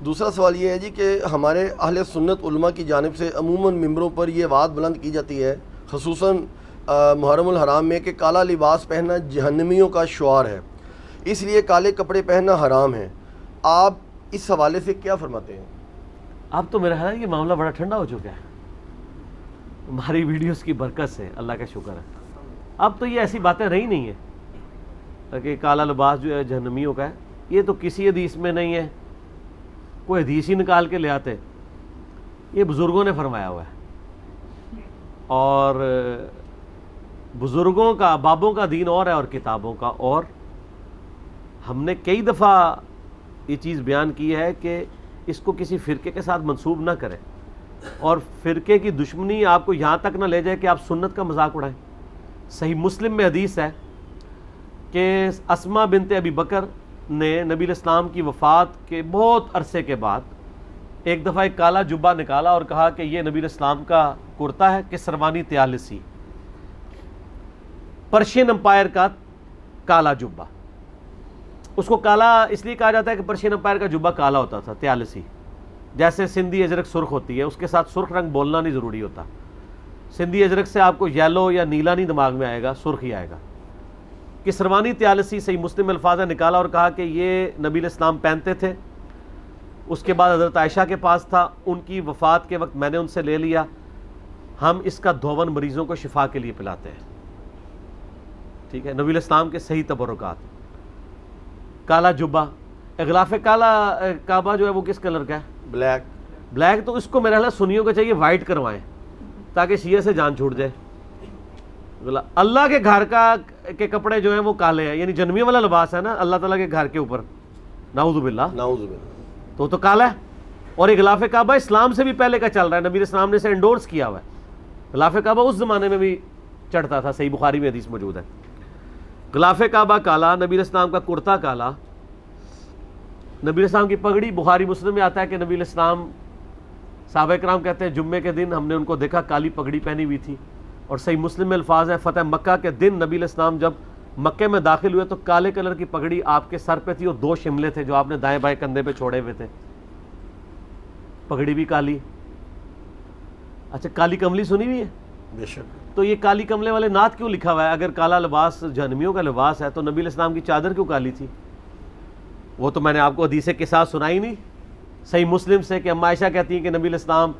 دوسرا سوال یہ ہے جی کہ ہمارے اہل سنت علماء کی جانب سے عموماً ممبروں پر یہ بات بلند کی جاتی ہے، خصوصاً محرم الحرام میں، کہ کالا لباس پہننا جہنمیوں کا شعار ہے، اس لیے کالے کپڑے پہننا حرام ہے۔ آپ اس حوالے سے کیا فرماتے ہیں؟ اب تو میرا خیال ہے یہ معاملہ بڑا ٹھنڈا ہو چکا ہے ہماری ویڈیوز کی برکت سے، اللہ کا شکر ہے۔ اب تو یہ ایسی باتیں رہی نہیں ہیں کہ کالا لباس جو ہے جہنمیوں کا ہے، یہ تو کسی حدیث میں نہیں ہے، کوئی حدیث ہی نکال کے لے آتے، یہ بزرگوں نے فرمایا ہوا ہے، اور بزرگوں کا بابوں کا دین اور ہے اور کتابوں کا اور۔ ہم نے کئی دفعہ یہ چیز بیان کی ہے کہ اس کو کسی فرقے کے ساتھ منسوب نہ کریں، اور فرقے کی دشمنی آپ کو یہاں تک نہ لے جائے کہ آپ سنت کا مذاق اڑائیں۔ صحیح مسلم میں حدیث ہے کہ اسماء بنت ابی بکر نے نبی الاسلام کی وفات کے بہت عرصے کے بعد ایک دفعہ ایک کالا جبہ نکالا اور کہا کہ یہ نبی الاسلام کا کرتا ہے، کسروانی طیالسی، پرشین امپائر کا کالا جبہ۔ اس کو کالا اس لیے کہا جاتا ہے کہ پرشین امپائر کا جبہ کالا ہوتا تھا، طیالسی، جیسے سندھی اجرک سرخ ہوتی ہے، اس کے ساتھ سرخ رنگ بولنا نہیں ضروری ہوتا۔ سندھی اجرک سے آپ کو یلو یا نیلا نہیں دماغ میں آئے گا، سرخ ہی آئے گا۔ کسروانی طیالسی، صحیح مسلم الفاظ نکالا اور کہا کہ یہ نبی الاسلام پہنتے تھے، اس کے بعد حضرت عائشہ کے پاس تھا، ان کی وفات کے وقت میں نے ان سے لے لیا، ہم اس کا دھون مریضوں کو شفا کے لیے پلاتے ہیں۔ ٹھیک ہے، نبی الاسلام کے صحیح تبرکات۔ کالا جبہ، اغلاف کالا کعبہ جو ہے وہ کس کلر کا ہے؟ بلیک۔ تو اس کو میرا خیال سنیوں کو چاہیے وائٹ کروائیں تاکہ شیعہ سے جان چھوٹ جائے۔ اللہ کے گھر کے کپڑے جو ہیں وہ کالے ہیں، یعنی جنمیوں والا لباس ہے نا اللہ تعالیٰ کے گھر کے اوپر، نعوذ باللہ، تو کالا ہے۔ اور غلاف کعبہ اسلام سے بھی پہلے کا چل رہا ہے، نبی اسلام نے اسے انڈورس کیا ہوا ہے۔ غلاف کعبہ اس زمانے میں بھی چڑھتا تھا، صحیح بخاری میں حدیث موجود ہے۔ غلاف کعبہ کالا، نبی اسلام کا کرتا کالا، نبی اسلام کی پگڑی، بخاری مسلم میں آتا ہے کہ نبی اسلام، صحابہ کرام کہتے ہیں جمعے کے دن ہم نے ان کو دیکھا کالی پگڑی پہنی ہوئی تھی، اور صحیح مسلم میں الفاظ ہیں فتح مکہ کے دن نبی اسلام جب مکے میں داخل ہوئے تو کالے کلر کی پگڑی آپ کے سر پہ تھی اور 2 شملے تھے جو آپ نے دائیں بائیں کندھے پہ چھوڑے ہوئے تھے، پگڑی بھی کالی۔ اچھا، کالی کملی سنی ہوئی ہے؟ بے شک۔ تو یہ کالی کملے والے نعت کیوں لکھا ہوا ہے؟ اگر کالا لباس جہنمیوں کا لباس ہے تو نبی الاسلام کی چادر کیوں کالی تھی؟ وہ تو میں نے آپ کو حدیث کے ساتھ سنائی نہیں، صحیح مسلم سے کہ اما عائشہ کہتی ہیں کہ نبی الاسلام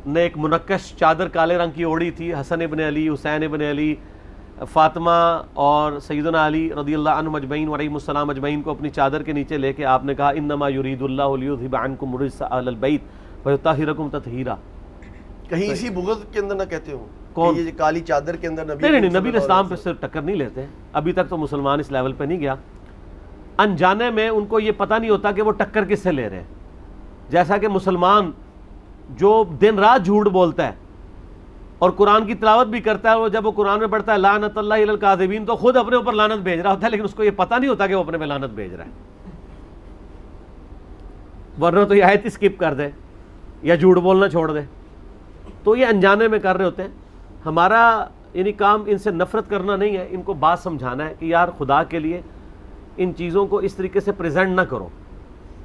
نے ایک منقش چادر کالے رنگ کی اوڑھی تھی، حسن ابن علی، حسین ابن علی، فاطمہ اور سیدنا علی رضی اللہ عنہ مجمعین وعلیہم السلام مجمعین کو اپنی چادر کے نیچے لے کے آپ نے کہا انما یرید اللہ لیذھب عنکم الرجس اہل البیت ویطہرکم تطہیرا۔ کہیں اسی بغض کے اندر نہ کہتے ہوں کون؟ یہ کالی چادر کے اندر نبی نہیں، نبی الاسلام پہ صرف ٹکر نہیں لیتے، ابھی تک تو مسلمان اس لیول پہ نہیں گیا۔ انجانے میں ان کو یہ پتہ نہیں ہوتا کہ وہ ٹکر کس سے لے رہے ہیں، جیسا کہ مسلمان جو دن رات جھوٹ بولتا ہے اور قرآن کی تلاوت بھی کرتا ہے، وہ جب وہ قرآن میں پڑھتا ہے لعنت اللہ علی الکاذبین تو خود اپنے اوپر لعنت بھیج رہا ہوتا ہے، لیکن اس کو یہ پتہ نہیں ہوتا کہ وہ اپنے پہ لعنت بھیج رہا ہے، ورنہ تو یہ آیت اسکپ کر دے یا جھوٹ بولنا چھوڑ دے۔ تو یہ انجانے میں کر رہے ہوتے ہیں۔ ہمارا یعنی کام ان سے نفرت کرنا نہیں ہے، ان کو بات سمجھانا ہے کہ یار خدا کے لیے ان چیزوں کو اس طریقے سے پریزنٹ نہ کرو،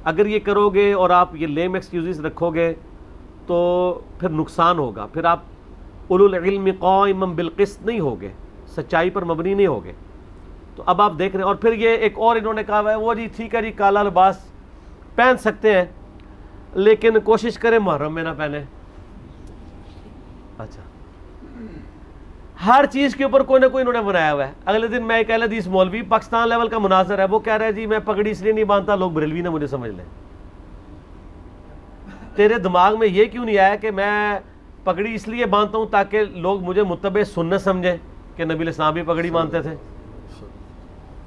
اگر یہ کرو گے اور آپ یہ لیم ایکسکیوزز رکھو گے تو پھر نقصان ہوگا، پھر آپ اولو العلم قائما بالقسط نہیں ہوگے، سچائی پر مبنی نہیں ہوگے۔ تو اب آپ دیکھ رہے ہیں، اور پھر یہ ایک اور انہوں نے کہا ہے وہ جی ٹھیک ہے جی کالا لباس پہن سکتے ہیں لیکن کوشش کریں محرم میں نہ پہنے۔ اچھا، ہر چیز کے اوپر کوئی نہ کوئی انہوں نے بنایا ہوا ہے۔ اگلے دن میں ایک اہل حدیث مولوی پاکستان لیول کا مناظر ہے، وہ کہہ رہا ہے جی میں پگڑی اس لیے نہیں باندھتا لوگ بریلوی نہ مجھے سمجھ لیں۔ تیرے دماغ میں یہ کیوں نہیں آیا کہ میں پگڑی اس لیے باندھتا ہوں تاکہ لوگ مجھے متبع سنت سمجھیں کہ نبی الاسلام بھی پگڑی باندھتے تھے؟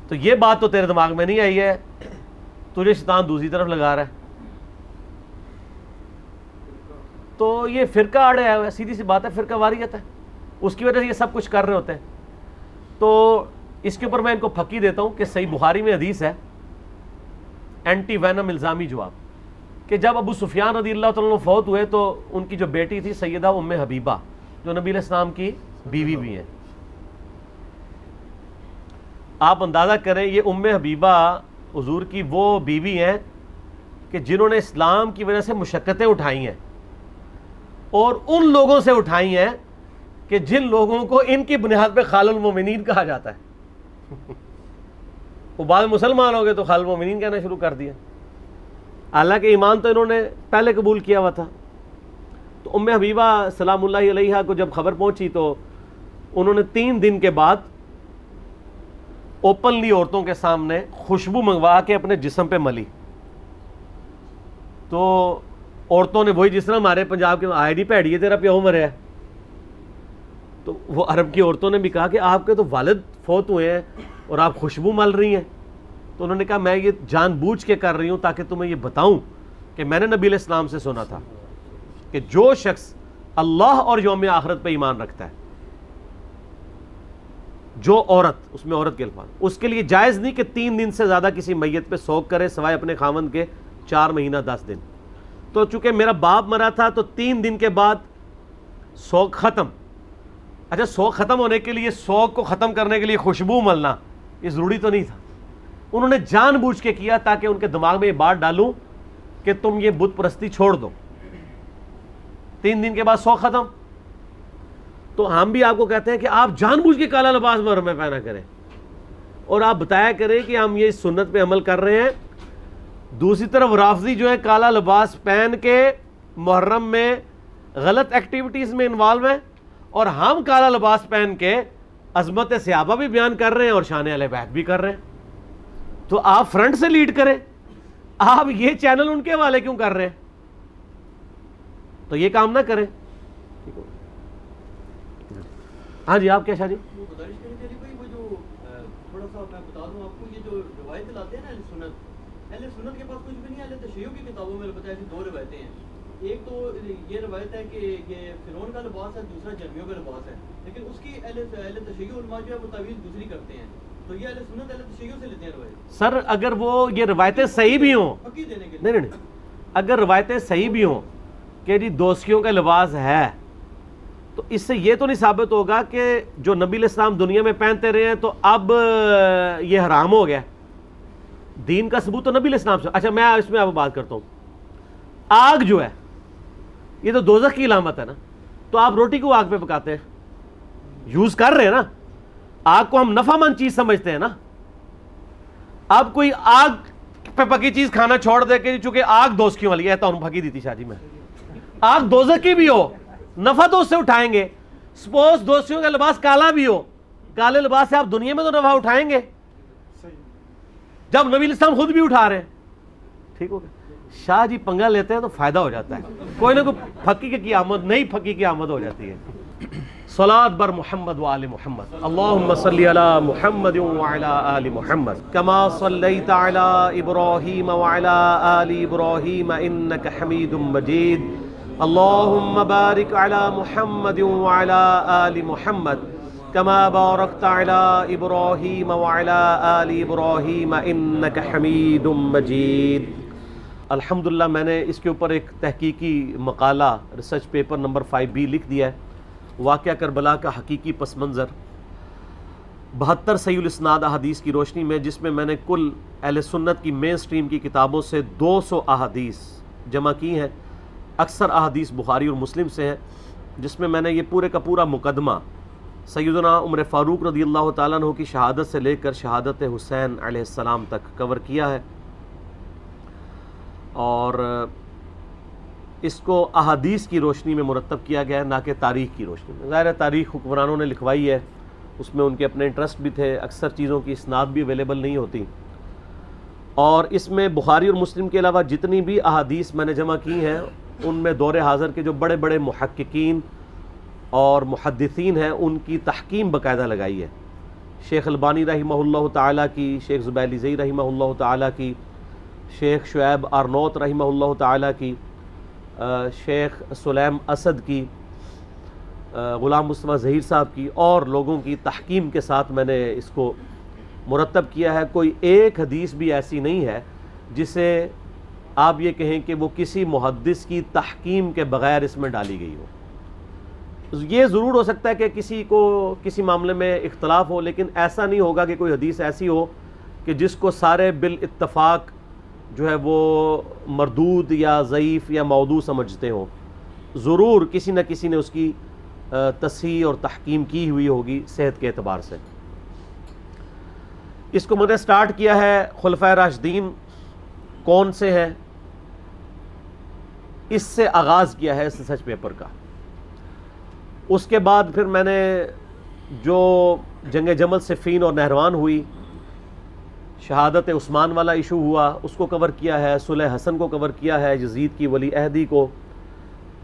تو یہ بات تو تیرے دماغ میں نہیں آئی ہے، تجھے شیطان دوسری طرف لگا رہا ہے۔ تو یہ فرقہ آڑے آیا ہوا ہے، سیدھی سی بات ہے، فرقہ واریت ہے، اس کی وجہ سے یہ سب کچھ کر رہے ہوتے ہیں۔ تو اس کے اوپر میں ان کو پھکی دیتا ہوں کہ صحیح بخاری میں حدیث ہے، اینٹی وینم الزامی جواب، کہ جب ابو سفیان رضی اللہ تعالیٰ عنہ فوت ہوئے تو ان کی جو بیٹی تھی سیدہ ام حبیبہ جو نبی علیہ السلام کی بیوی بھی ہیں، آپ اندازہ کریں یہ ام حبیبہ حضور کی وہ بیوی ہیں کہ جنہوں نے اسلام کی وجہ سے مشقتیں اٹھائی ہیں اور ان لوگوں سے اٹھائی ہیں کہ جن لوگوں کو ان کی بنیاد پہ خال المومنین کہا جاتا ہے. وہ بعد مسلمان ہو گئے تو خال المومنین کہنا شروع کر دیا، حالانکہ ایمان تو انہوں نے پہلے قبول کیا ہوا تھا. تو ام حبیبہ سلام اللہ علیہا کو جب خبر پہنچی تو انہوں نے 3 دن کے بعد اوپنلی عورتوں کے سامنے خوشبو منگوا کے اپنے جسم پہ ملی. تو عورتوں نے وہی جس طرح ہمارے پنجاب کے آئے ڈی پیڑی ہے تیرا پیو مریا ہے، تو وہ عرب کی عورتوں نے بھی کہا کہ آپ کے تو والد فوت ہوئے ہیں اور آپ خوشبو مل رہی ہیں. تو انہوں نے کہا میں یہ جان بوجھ کے کر رہی ہوں تاکہ تمہیں یہ بتاؤں کہ میں نے نبی علیہ السلام سے سنا تھا کہ جو شخص اللہ اور یوم آخرت پہ ایمان رکھتا ہے، جو عورت، اس میں عورت کے الفاظ، اس کے لیے جائز نہیں کہ 3 دن سے زیادہ کسی میت پہ سوگ کرے سوائے اپنے خاوند کے 4 مہینہ 10 دن. تو چونکہ میرا باپ مرا تھا تو 3 دن کے بعد سوگ ختم. اچھا، سوگ ختم ہونے کے لیے، سوگ کو ختم کرنے کے لیے خوشبو ملنا یہ ضروری تو نہیں تھا. انہوں نے جان بوجھ کے کیا تاکہ ان کے دماغ میں یہ بات ڈالوں کہ تم یہ بت پرستی چھوڑ دو. 3 دن کے بعد سوگ ختم. تو ہم بھی آپ کو کہتے ہیں کہ آپ جان بوجھ کے کالا لباس محرم میں پہنا کریں اور آپ بتایا کریں کہ ہم یہ سنت پہ عمل کر رہے ہیں. دوسری طرف رافضی جو ہے کالا لباس پہن کے محرم میں غلط ایکٹیویٹیز میں انوالو ہیں، اور ہم کالا لباس پہن کے عظمت صحابہ بھی بیان کر رہے ہیں اور شان اہل بیت بھی کر رہے ہیں. تو آپ فرنٹ سے لیڈ کریں، آپ یہ چینل ان کے حوالے کیوں کر رہے ہیں؟ تو یہ کام نہ کریں. ہاں جی، آپ کیا شاہ جی؟ گزارش کرنی چاہیے بھائی، وہ جو تھوڑا سا میں بتا دوں آپ کو، یہ جو روایتیں لاتے ہیں نا اہل سنت کے پاس کچھ بھی نہیں. اہل تشیع کی کتابوں میں البتہ ایسی 2 روایتیں ہیں. ایک تو یہ روایت ہے کہ یہ فرعون کا لباس ہے، دوسرا جرمیوں کا لباس ہے، لیکن اس کی اہل تشیع علماء جو ہے وہ تعویل دوسری کرتے ہیں. تو یہ اہل سنت اہل تشیع سے لیتے ہیں روایت. سر اگر وہ یہ روایتیں صحیح بھی ہوں، پکی دینے کے نہیں، اگر روایتیں صحیح بھی ہوں کہ جی دوستیوں کا لباس ہے، تو اس سے یہ تو نہیں ثابت ہوگا کہ جو نبی علیہ السلام دنیا میں پہنتے رہے ہیں تو اب یہ حرام ہو گیا. دین کا ثبوت تو نبی علیہ السلام سے. اچھا، میں اس میں آپ بات کرتا ہوں. آگ جو ہے یہ تو دوزخ کی علامت ہے نا، تو آپ روٹی کو آگ پہ پکاتے ہیں، یوز کر رہے ہیں نا. آگ کو ہم نفع مند چیز سمجھتے ہیں نا. اب کوئی آگ پہ پکی چیز کھانا چھوڑ دے کہ چونکہ آگ دوزخیوں والی ہے تو ہم پکی دی تھی شاہ جی. میں آگ دوزخ کی بھی ہو، نفع تو اس سے اٹھائیں گے. سپوز دوستیوں کا لباس کالا بھی ہو، کالے لباس سے آپ دنیا میں تو نفع اٹھائیں گے جب نبی علیہ السلام خود بھی اٹھا رہے ہیں. ٹھیک ہو گیا. شاہ جی پنگا لیتے ہیں تو فائدہ ہو جاتا ہے، کوئی نہ کوئی پھکی کی آمد، نئی پھکی کی آمد ہو جاتی ہے. صلاۃ بر محمد وآل محمد. اللہم صلی علی محمد وعلی آل محمد کما صلیت علی ابراہیم وعلی آل ابراہیم انک حمید مجید. اللہم بارک علی محمد وعلی آل محمد کما بارکت علی ابراہیم وعلی آل ابراہیم انک حمید مجید. الحمدللہ میں نے اس کے اوپر ایک تحقیقی مقالہ ریسرچ پیپر نمبر 5B لکھ دیا ہے، واقعہ کربلا کا حقیقی پس منظر 72 صحیح الاسناد احادیث کی روشنی میں، جس میں نے کل اہل سنت کی مین سٹریم کی کتابوں سے 200 احادیث جمع کی ہیں. اکثر احادیث بخاری اور مسلم سے ہیں، جس میں نے یہ پورے کا پورا مقدمہ سیدنا عمر فاروق رضی اللہ تعالیٰ عنہ کی شہادت سے لے کر شہادت حسین علیہ السلام تک کور کیا ہے. اور اس کو احادیث کی روشنی میں مرتب کیا گیا ہے، نہ کہ تاریخ کی روشنی میں. ظاہر ہے تاریخ حکمرانوں نے لکھوائی ہے، اس میں ان کے اپنے انٹرسٹ بھی تھے، اکثر چیزوں کی اسناد بھی اویلیبل نہیں ہوتی. اور اس میں بخاری اور مسلم کے علاوہ جتنی بھی احادیث میں نے جمع کی ہیں، ان میں دور حاضر کے جو بڑے بڑے محققین اور محدثین ہیں ان کی تحکیم باقاعدہ لگائی ہے. شیخ البانی رحمہ اللہ تعالیٰ کی، شیخ زبیلی زئی رحمہ اللہ تعالیٰ کی، شیخ شعیب آرنوت رحمہ اللہ تعالیٰ کی، شیخ سلیم اسد کی، غلام مصطفیٰ ظہیر صاحب کی، اور لوگوں کی تحکیم کے ساتھ میں نے اس کو مرتب کیا ہے. کوئی ایک حدیث بھی ایسی نہیں ہے جسے آپ یہ کہیں کہ وہ کسی محدث کی تحکیم کے بغیر اس میں ڈالی گئی ہو. یہ ضرور ہو سکتا ہے کہ کسی کو کسی معاملے میں اختلاف ہو، لیکن ایسا نہیں ہوگا کہ کوئی حدیث ایسی ہو کہ جس کو سارے بالاتفاق جو ہے وہ مردود یا ضعیف یا موضوع سمجھتے ہوں، ضرور کسی نہ کسی نے اس کی تصحیح اور تحکیم کی ہوئی ہوگی صحت کے اعتبار سے۔ اس کو میں نے سٹارٹ کیا ہے خلفائے راشدین کون سے ہیں، اس سے آغاز کیا ہے اس ریسرچ پیپر کا۔ اس کے بعد پھر میں نے جو جنگ جمل صفین اور نہروان ہوئی، شہادت عثمان والا ایشو ہوا، اس کو کور کیا ہے، صلح حسن کو کور کیا ہے، یزید کی ولی عہدی کو،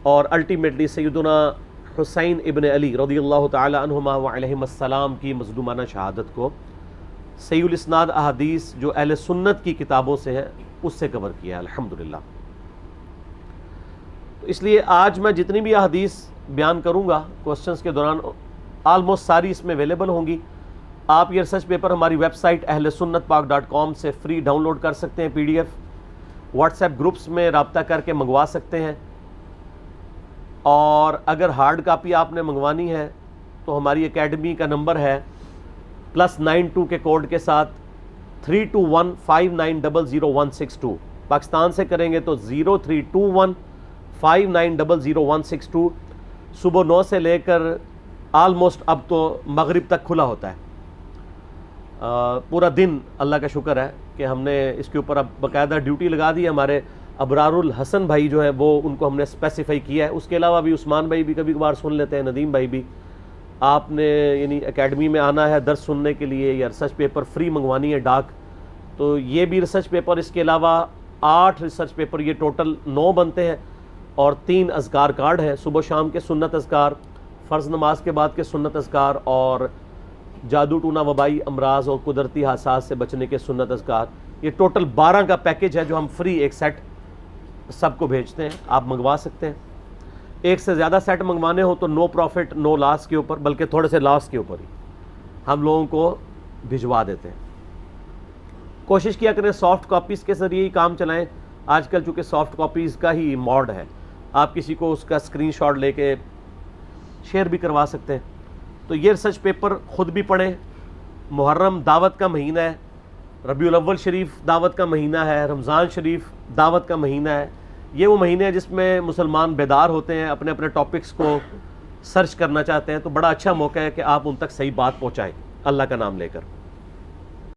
اور الٹیمیٹلی سیدنا حسین ابن علی رضی اللہ تعالی عنہما وعلیہم السلام کی مظلومانہ شہادت کو صحیح الاسناد احادیث جو اہل سنت کی کتابوں سے ہیں اس سے کور کیا ہے الحمدللہ۔ تو اس لیے آج میں جتنی بھی احادیث بیان کروں گا کوسچنز کے دوران آلموسٹ ساری اس میں اویلیبل ہوں گی۔ آپ یہ ریسرچ پیپر ہماری ویب سائٹ ahlsunnatpak.com سے فری ڈاؤن لوڈ کر سکتے ہیں PDF، واٹس ایپ گروپس میں رابطہ کر کے منگوا سکتے ہیں، اور اگر ہارڈ کاپی آپ نے منگوانی ہے تو ہماری اکیڈمی کا نمبر ہے +92 کے کوڈ کے ساتھ 32159000162، پاکستان سے کریں گے تو 032159000162۔ صبح 9 سے لے کر آلموسٹ اب تو مغرب تک کھلا ہوتا ہے، پورا دن۔ اللہ کا شکر ہے کہ ہم نے اس کے اوپر اب باقاعدہ ڈیوٹی لگا دی ہے، ہمارے ابرار الحسن بھائی جو ہیں وہ ان کو ہم نے اسپیسیفائی کیا ہے، اس کے علاوہ بھی عثمان بھائی بھی کبھی کبھار سن لیتے ہیں، ندیم بھائی بھی۔ آپ نے یعنی اکیڈمی میں آنا ہے درس سننے کے لیے یا ریسرچ پیپر فری منگوانی ہے ڈاک، تو یہ بھی ریسرچ پیپر، اس کے علاوہ 8 ریسرچ پیپر، یہ ٹوٹل 9 بنتے ہیں، اور 3 اذکار کارڈ ہیں، صبح شام کے سنت اذکار، فرض نماز کے بعد کے سنت اذکار، اور جادو ٹونا وبائی امراض اور قدرتی حادثات سے بچنے کے سنت اذکار۔ یہ ٹوٹل 12 کا پیکج ہے جو ہم فری ایک سیٹ سب کو بھیجتے ہیں، آپ منگوا سکتے ہیں۔ ایک سے زیادہ سیٹ منگوانے ہو تو نو پروفٹ نو لاس کے اوپر، بلکہ تھوڑے سے لاس کے اوپر ہی ہم لوگوں کو بھجوا دیتے ہیں۔ کوشش کیا کریں سافٹ کاپیز کے ذریعے ہی کام چلائیں، آج کل چونکہ سافٹ کاپیز کا ہی موڈ ہے، آپ کسی کو اس کا اسکرین شاٹ لے کے شیئر بھی کروا سکتے ہیں۔ تو یہ ریسرچ پیپر خود بھی پڑھیں۔ محرم دعوت کا مہینہ ہے، ربیع الاول شریف دعوت کا مہینہ ہے، رمضان شریف دعوت کا مہینہ ہے۔ یہ وہ مہینے ہیں جس میں مسلمان بیدار ہوتے ہیں، اپنے اپنے ٹاپکس کو سرچ کرنا چاہتے ہیں، تو بڑا اچھا موقع ہے کہ آپ ان تک صحیح بات پہنچائیں اللہ کا نام لے کر۔